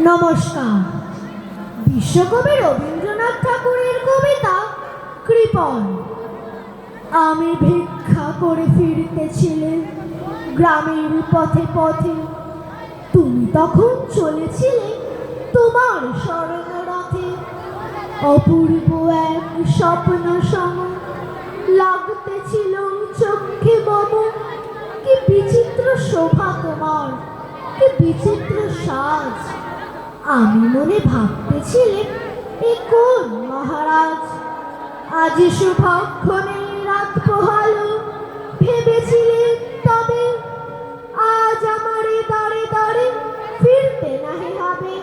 নমস্কার। বিশ্বকবি রবীন্দ্রনাথ ঠাকুরের কবিতা কৃপণ। আমি ভিক্ষা করে ফিরতেছিলে গ্রামের পথে পথে, তুমি তখন চলেছিলে তোমার স্বর্ণরথে। অপূর্ব এক স্বপ্ন সম লাগতেছিল চোখে মম। কি বিচিত্র শোভা তোমার, কি বিচিত্র সাজ। আমি মনে ভাবতেছিলেন এ কোন মহারাজ। আজ শুভক্ষণে রাত পোহালো, ভেবেছিলেন তবে আজ আমারে দাঁড়ে দাঁড়ে ফিরতে নাহি হবে।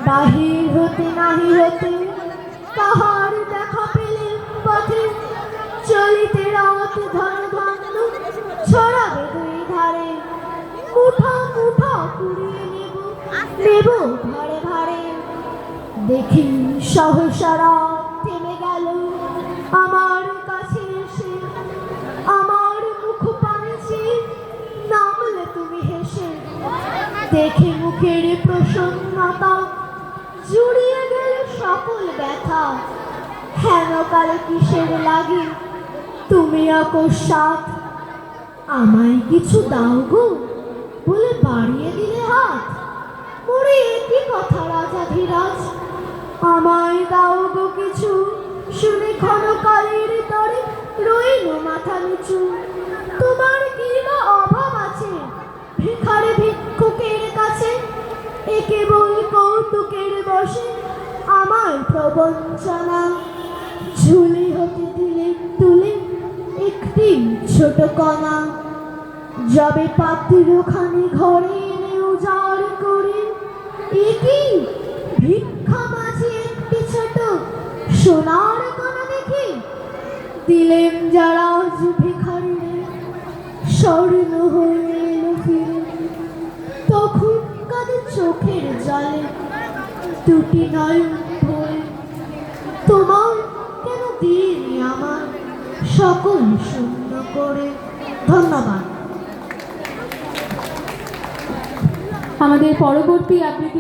বাহির হতে নাহি হতে কাহার দেখা পেলেন পথে। চলিতে রাত ধন ধন্য ছড়াবে দুই ধারে। মুঠা মুঠা কুড়িয়ে নেব নেব ভারে ভারে। দেখি সহসা রাত থেমে গেল আমার কাছে এসে। আমার মুখ পাঞ্চে নামলে তুমি হেসে। দেখে মুখের প্রসন্নতা জুড়িয়ে গেল সকল ব্যথা। হেন কালে কিসের লাগে তুমি অকস্মাৎ। আমায় কিছু দাও গো বলে বাড়িয়ে দিলে হাত। ওরে একই কথা রাজাধিরাজ, আমায় দাও গো কিছু। শুনে ক্ষণকালের তরে রইল মাথা নিচু। তোমার কি বা অভাব আছে ভিখারি ভিক্ষুকের কাছে। এ কেবল কৌতুকের বসে আমার প্রবঞ্চনা। ঝুলি হতে দিলে তুলে একটি ছোট কণা। যবে পাত্রখানি ঘরে এনে উজাড় করে, এ কি ভিক্ষা মাঝে একটি ছোট সোনার কণা দেখি। দিলেন যারা আজ ভিখারিরে স্বর্ণ হয়ে এলো ফিরে। তখন কাঁদে চোখের জলে দুটি নয়ন ভরে। তোমার কেন দিইনি আমার সকল শূন্য করে। ধন্যবাদ। আমাদের পরবর্তী আবৃত্তি